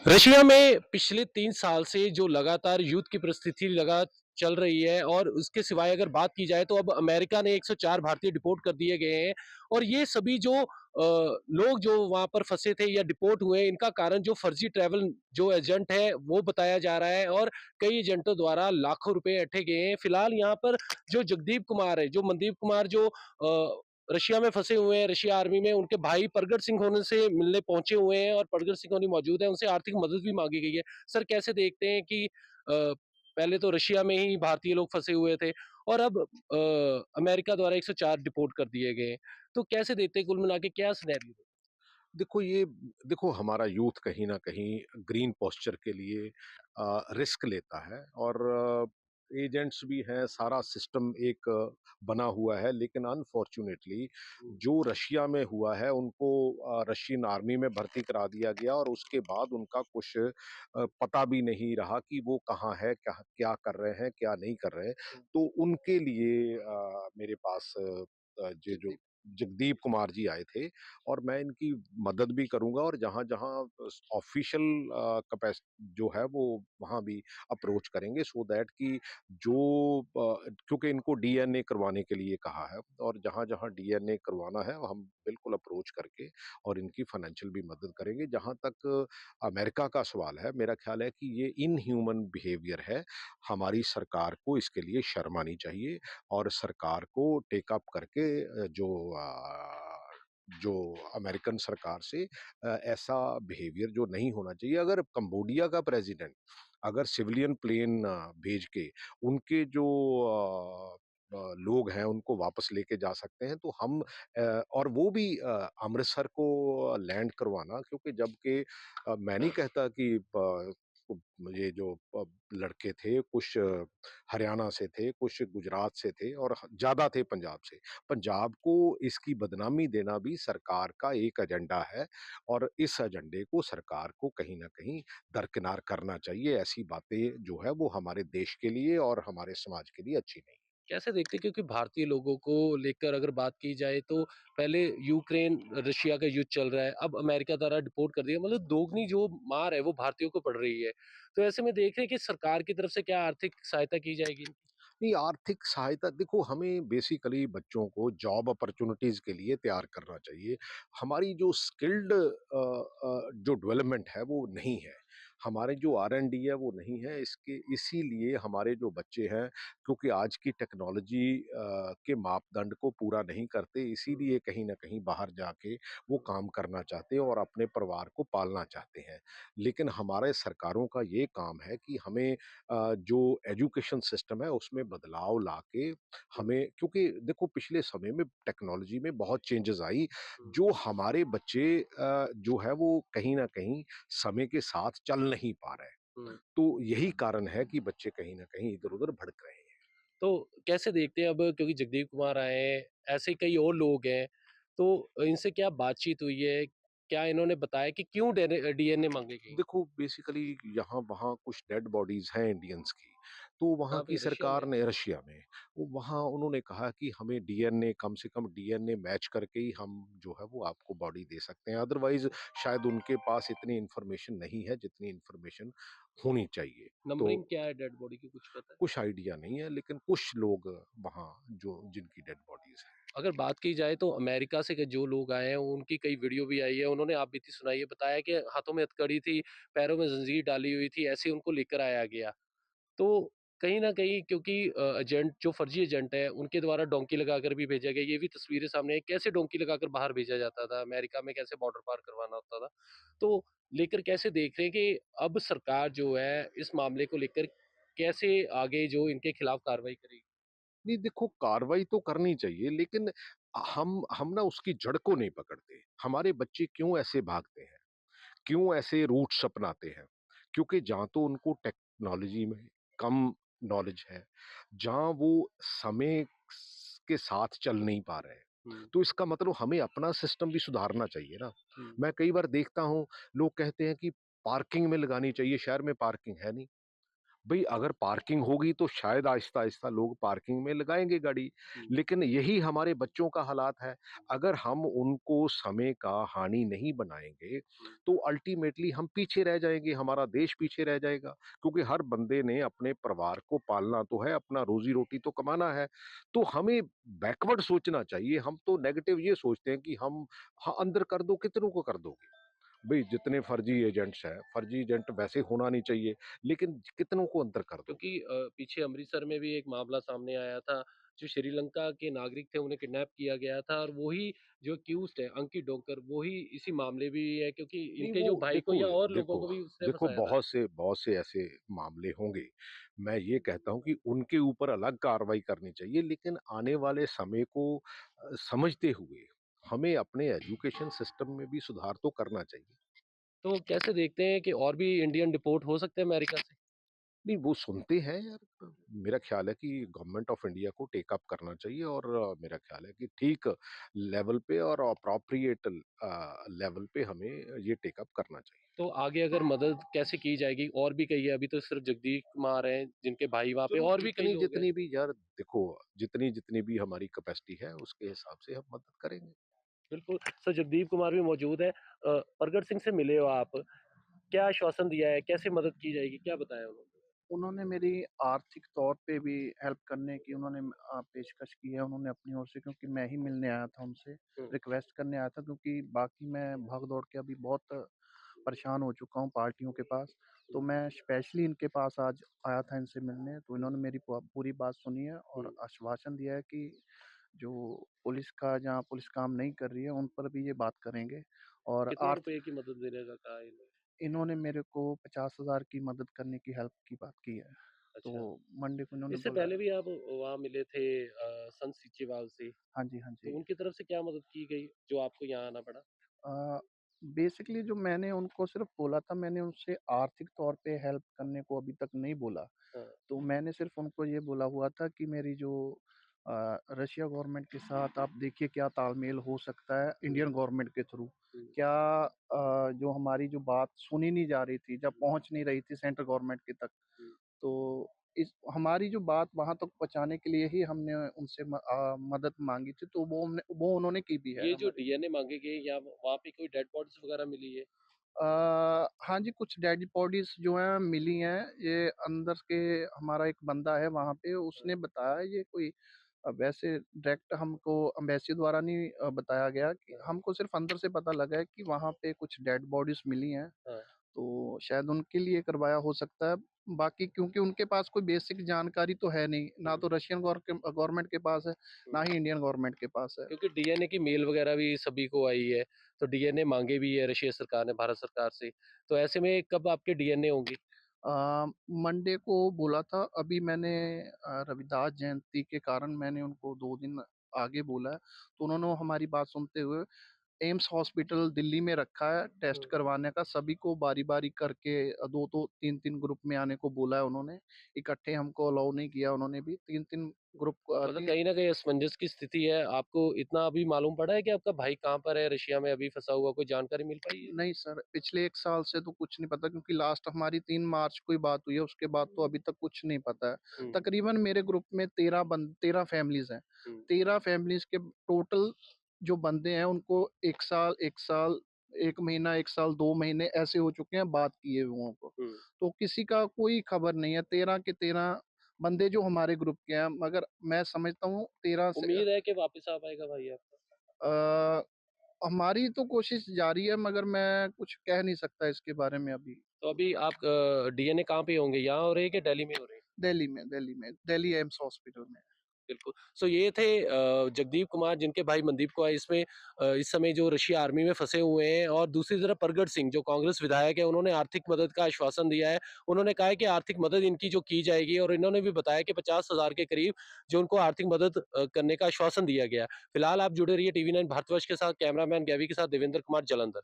Russia में पिछले 3 साल से जो लगातार युद्ध की परिस्थिति लगा चल रही है और उसके सिवाय अगर बात की जाए तो अब अमेरिका ने 104 भारतीय डिपोर्ट कर दिए गए हैं और ये सभी जो लोग जो वहाँ पर फँसे थे या डिपोर्ट हुए इनका कारण जो फर्जी ट्रैवल जो एजेंट है वो बताया जा रहा है और कई एजेंटों द्वारा लाखों रुपए ऐंठे गए हैं। फिलहाल यहाँ पर जो जगदीप कुमार है, जो मनदीप कुमार जो रशिया में फँसे हुए हैं, रशिया आर्मी में, उनके भाई प्रगट सिंह होने से मिलने पहुँचे हुए हैं और प्रगट सिंह होनी मौजूद है, उनसे आर्थिक मदद भी माँगी गई है। सर कैसे देखते हैं कि पहले तो रशिया में ही भारतीय लोग फँसे हुए थे और अब अमेरिका द्वारा 104 डिपोर्ट कर दिए गए हैं। तो कैसे देखते हैं कुल मिला के क्या सिनेरियो है? देखो ये देखो हमारा यूथ कहीं न कहीं ग्रीन पोस्चर के लिए रिस्क लेता है और एजेंट्स भी हैं, सारा सिस्टम एक बना हुआ है। लेकिन अनफॉर्च्यूनेटली हुँ, जो रशिया में हुआ है उनको रशियन आर्मी में भर्ती करा दिया गया और उसके बाद उनका कुछ पता भी नहीं रहा कि वो कहाँ है, क्या क्या कर रहे हैं, क्या नहीं कर रहे हैं। हुँ। तो उनके लिए मेरे पास ये जो जगदीप जगदीप कुमार जी आए थे और मैं इनकी मदद भी करूँगा और जहाँ-जहाँ ऑफ़िशियल कैपेस जो है वो वहाँ भी अप्रोच करेंगे सो दैट कि जो क्योंकि इनको डीएनए करवाने के लिए कहा है और जहाँ-जहाँ डीएनए करवाना है हम बिल्कुल अप्रोच करके और इनकी फ़ाइनेंशियल भी मदद करेंगे। जहाँ तक अमेरिका का सवाल है, मेरा ख़्याल है कि ये इनह्यूमन बिहेवियर है। हमारी सरकार को इसके लिए शर्म आनी चाहिए और सरकार को टेक अप करके जो अमेरिकन सरकार से ऐसा बिहेवियर जो नहीं होना चाहिए। अगर कंबोडिया का प्रेसिडेंट अगर सिविलियन प्लेन भेज के उनके जो लोग हैं उनको वापस लेके जा सकते हैं तो हम और वो भी अमृतसर को लैंड करवाना क्योंकि जबकि मैं नहीं कहता कि ये जो लड़के थे कुछ हरियाणा से थे, कुछ गुजरात से थे और ज़्यादा थे पंजाब से। पंजाब को इसकी बदनामी देना भी सरकार का एक एजेंडा है और इस एजेंडे को सरकार को कहीं न कहीं दरकिनार करना चाहिए। ऐसी बातें जो है वो हमारे देश के लिए और हमारे समाज के लिए अच्छी नहीं। कैसे देखते हैं क्योंकि भारतीय लोगों को लेकर अगर बात की जाए तो पहले यूक्रेन रशिया का युद्ध चल रहा है, अब अमेरिका द्वारा डिपोर्ट कर दिया मतलब दोगुनी जो मार है वो भारतीयों को पड़ रही है। तो ऐसे में देख रहे हैं कि सरकार की तरफ से क्या आर्थिक सहायता की जाएगी? नहीं, आर्थिक सहायता देखो हमें बेसिकली बच्चों को जॉब अपॉर्च्युनिटीज़ के लिए तैयार करना चाहिए। हमारी जो स्किल्ड जो डेवलपमेंट है वो नहीं है। हमारे जो आर-एन-डी है वो नहीं है इसके इसीलिए हमारे जो बच्चे हैं क्योंकि आज की टेक्नोलॉजी के मापदंड को पूरा नहीं करते इसीलिए कहीं न कहीं बाहर जाके वो काम करना चाहते हैं और अपने परिवार को पालना चाहते हैं। लेकिन हमारे सरकारों का ये काम है कि हमें जो एजुकेशन सिस्टम है उसमें बदलाव लाके हुँ, हमें क्योंकि देखो पिछले समय में टेक्नोलॉजी में बहुत चेंजेस आई हुँ, जो हमारे बच्चे जो है वो कहीं न कहीं समय के साथ चल नहीं पा रहे हैं। हुँ। तो यही कारण है कि बच्चे कहीं न कहीं इधर-उधर भटक रहे हैं। तो कैसे देखते हैं अब क्योंकि जगदीप कुमार आए हैं, ऐसे कई और लोग हैं, तो इनसे क्या बातचीत हुई है? क्या इन्होंने बताया कि क्यों डीएनए माँगी गई? देखो बेसिकली यहाँ-वहाँ कुछ डेड बॉडीज़ हैं इंडियंस की, तो वहाँ कहाँ की पे रशिया सरकार में? ने रशिया में, वो वहाँ उन्होंने कहा कि हमें डीएनए कम से कम डीएनए मैच करके ही हम जो है वो आपको बॉडी दे सकते हैं, अदरवाइज़ शायद उनके पास इतनी इन्फॉर्मेशन नहीं है जितनी इन्फॉर्मेशन होनी चाहिए। तो नंबरिंग क्या है डेड बॉडी की कुछ पता है? कुछ आइडिया नहीं है लेकिन कुछ लोग वहाँ जो जिनकी डेड बॉडीज़ हैं। अगर बात की जाए तो अमेरिका से के जो लोग आए हैं, उनकी कई वीडियो भी आई है, उन्होंने आपबीती सुनाई है, बताया कि हाथों में हथकड़ी थी, पैरों में ज़ंजीर डाली हुई थी, ऐसे उनको लेकर आया गया। तो कहीं न कहीं क्योंकि एजेंट जो फर्जी एजेंट है, उनके द्वारा डोंकी लगाकर भी भेजा गया, ये भी तस्वीरें सामने आई, कैसे डोंकी लगाकर बाहर भेजा जाता था, अमेरिका में कैसे बॉर्डर पार करवाना होता था। तो लेकर कैसे देख रहे हैं कि अब सरकार जो है, इस मामले को लेकर कैसे आगे जो इनके खिलाफ कार्रवाई करेगी? नहीं देखो कार्रवाई तो करनी चाहिए लेकिन हम ना उसकी जड़ को नहीं पकड़ते। हमारे बच्चे क्यों ऐसे भागते हैं? क्यों ऐसे रूट्स अपनाते हैं? क्योंकि जहाँ तो उनको टेक्नोलॉजी में कम नॉलेज है, जहाँ वो समय के साथ चल नहीं पा रहे हैं, हुँ, तो इसका मतलब हमें अपना सिस्टम भी सुधारना चाहिए ना। हुँ, मैं कई बार देखता हूँ, लोग कहते हैं कि पार्किंग में लगानी चाहिए, शहर में पार्किंग है नहीं। भई अगर पार्किंग होगी तो शायद आहिस्ता-आहिस्ता लोग पार्किंग में लगाएँगे गाड़ी, हुँ, लेकिन यही हमारे बच्चों का हालात है। अगर हम उनको समय का हानि नहीं बनाएँगे, हुँ। तो अल्टीमेटली हम पीछे रह जाएँगे, हमारा देश पीछे रह जाएगा। क्योंकि हर बंदे ने अपने परिवार को पालना तो है, अपना रोज़ी-रोटी तो कमाना है। तो हमें बैकवर्ड सोचना चाहिए, हम तो नेगेटिव ये सोचते हैं कि हम हाँ, अंदर कर दो, कितनों को कर दोगे? भई जितने फर्जी एजेंट्स हैं, फर्जी एजेंट वैसे होना नहीं चाहिए, लेकिन कितनों को अंदर कर दोगे? क्योंकि पीछे अमृतसर में भी एक मामला सामने आया था, जो श्रीलंका के नागरिक थे, उन्हें किडनैप किया गया था और वही जो अक्यूज़्ड है, अंकित डोंकर, वो ही इसी मामले भी है क्योंकि नहीं इनके वो जो भाई को देखो या और लोगों देखो को भी उसने देखो फँसाया था। बहुत से ऐसे मामले होंगे। मैं ये कहता हूँ कि उनके ऊपर अलग कार्रवाई करनी चाहिए, लेकिन आने वाले समय को समझते हुए हमें अपने एजुकेशन सिस्टम में भी सुधार तो करना चाहिए। तो कैसे देखते हैं कि और भी इंडियन डिपोर्ट हो सकते हैं अमेरिका से? नहीं, वो सुनते हैं यार। मेरा ख़्याल है कि गवर्नमेंट ऑफ़ इंडिया को टेक अप करना चाहिए और मेरा ख़्याल है कि ठीक लेवल पे और एप्रोप्रिएट लेवल पे हमें ये टेक अप करना चाहिए। तो आगे अगर मदद कैसे की जाएगी? और भी कई है, अभी तो सिर्फ़ जगदीश कुमार हैं, जिनके भाई वहाँ पे चलो और भी कई जितनी लोग हैं। जितनी भी यार देखो, जितनी भी हमारी कैपेसिटी है, उसके हिसाब से हम मदद करेंगे। बिल्कुल, सर जगदीप कुमार भी मौजूद हैं। प्रगट सिंह से मिले हो आप, क्या आश्वासन दिया है? कैसे मदद की जाएगी? क्या बताया उन्होंने? उन्होंने मेरी आर्थिक तौर पे भी हेल्प करने की उन्होंने पेशकश की है उन्होंने अपनी ओर से, क्योंकि मैं ही मिलने आया था उनसे, हुँ, रिक्वेस्ट करने आया था, क्योंकि बाकी मैं भाग-दौड़ के अभी बहुत परेशान हो चुका हूँ पार्टियों के पास। हुँ, तो मैं स्पेशली इनके पास आज आया था इनसे मिलने, तो इन्होंने मेरी पूरी बात सुनी है और हुँ। आश्वासन दिया है कि जो पुलिस का जहाँ पुलिस काम नहीं कर रही है, उन पर भी ये बात करेंगे और कितने आर्थिक रुपए की मदद देने का कहा है इन्होंने? इन्होंने मेरे को 50,000 की मदद करने की हेल्प की बात की है। अच्छा, तो मंडे को इन्होंने इससे पहले बुलाया। भी आप वहाँ मिले थे संत सीचेवाल से, हाँ जी, हाँ तो जी। उनकी तरफ से क्या मदद की गई, जो आपको यहाँ आना पड़ा? अ, बेसिकली जो मैंने उनको सिर्फ़ बोला था, मैंने उनसे आर्थिक तौर पे हेल्प करने को अभी तक नहीं बोला। हाँ, तो मैंने सिर्फ़ उनको ये बोला हुआ था कि मेरी जो रशिया गवर्नमेंट के साथ आप देखिए क्या तालमेल हो सकता है हुँ, इंडियन गवर्नमेंट के थ्रू। हुँ, क्या जो हमारी जो बात सुनी नहीं जा रही थी, जब हुँ, पहुँच नहीं रही थी सेंट्रल गवर्नमेंट के तक, हुँ। तो इस हमारी जो बात वहाँ तक पहुँचाने के लिए ही हमने उनसे मदद माँगी थी, तो वो उन्होंने की भी है ये जो हमारी। डीएनए माँगे गए या वहाँ पे कोई डेड बॉडीज़ वग़ैरह मिली है? हाँ जी, कुछ डेड बॉडीज़ जो हैं मिली हैं। ये अंदर के हमारा एक बंदा है वहाँ पे, हाँ, उसने बताया ये कोई वैसे डायरेक्ट हमको एम्बेसी द्वारा नहीं बताया गया, कि हाँ, हमको सिर्फ़ अंदर से पता लगा है कि वहाँ पे कुछ डेड बॉडीज़ मिली हैं। हाँ, तो शायद उनके लिए करवाया हो सकता है। बाकी क्योंकि उनके पास कोई बेसिक जानकारी तो है नहीं, ना हुँ, तो रशियन गवर्नमेंट के पास है, हुँ। ना ही इंडियन गवर्नमेंट के पास है। क्योंकि डीएनए की मेल वग़ैरह भी सभी को आई है, तो डीएनए माँगे भी है रशिया सरकार ने भारत सरकार से, तो ऐसे में कब आपके डीएनए होंगे? मंडे को बोला था, अभी मैंने रविदास जयंती के कारण मैंने उनको 2 दिन आगे बोला है, तो उन्होंने हमारी बात सुनते हुए एम्स हॉस्पिटल दिल्ली में रखा है टेस्ट हुँ। करवाने का, सभी को बारी-बारी करके 2-2 3-3 ग्रुप में आने को बोला है उन्होंने। इकट्ठे हमको अलाउ नहीं किया उन्होंने भी, 3-3 ग्रुप मतलब 3 कहीं न कहीं असमंजस की स्थिति है। आपको इतना अभी मालूम पड़ा है कि आपका भाई कहाँ पर है रशिया में अभी फँसा हुआ? कोई जानकारी मिल पाई है? नहीं सर, पिछले 1 साल से तो कुछ नहीं पता, क्योंकि लास्ट हमारी 3 मार्च को ही बात हुई है, उसके बाद तो अभी तक कुछ नहीं पता है। हुँ, तकरीबन मेरे ग्रुप में 13 फैमिलीज़ हैं। हुँ, 13 फैमिलीज़ के टोटल जो बंदे हैं उनको 1 साल, 1 महीना, 1 साल, 2 महीने ऐसे हो चुके हैं बात किए हुओं को। हुँ। तो किसी का कोई खबर नहीं है, 13 के 13 बंदे जो हमारे ग्रुप के हैं, मगर मैं समझता हूँ 13 से उम्मीद है कि वापस आ पाएगा भाई आपका? अ, हमारी तो कोशिश जारी है, मगर मैं कुछ कह नहीं सकता इसके बारे में अभी। तो अभी आप डीएनए कहाँ पे होंगे? यहाँ हो रहे हैं कि दिल्ली में हो रहे हैं? दिल्ली में, दिल्ली एम्स हॉस्पिटल में। बिल्कुल। सो ये थे जगदीप कुमार जिनके भाई मनदीप को इसमें इस समय जो रशिया आर्मी में फँसे हुए हैं और दूसरी तरफ प्रगट सिंह जो कांग्रेस विधायक है, उन्होंने आर्थिक मदद का आश्वासन दिया है। उन्होंने कहा है कि आर्थिक मदद इनकी जो की जाएगी और इन्होंने भी बताया कि 50,000 के करीब जो उनको आर्थिक मदद करने का आश्वासन दिया गया है। फिलहाल आप जुड़े रहिए टीवी 9 भारतवर्ष के साथ, कैमरामैन गैवी के साथ देवेंद्र कुमार जालंधर।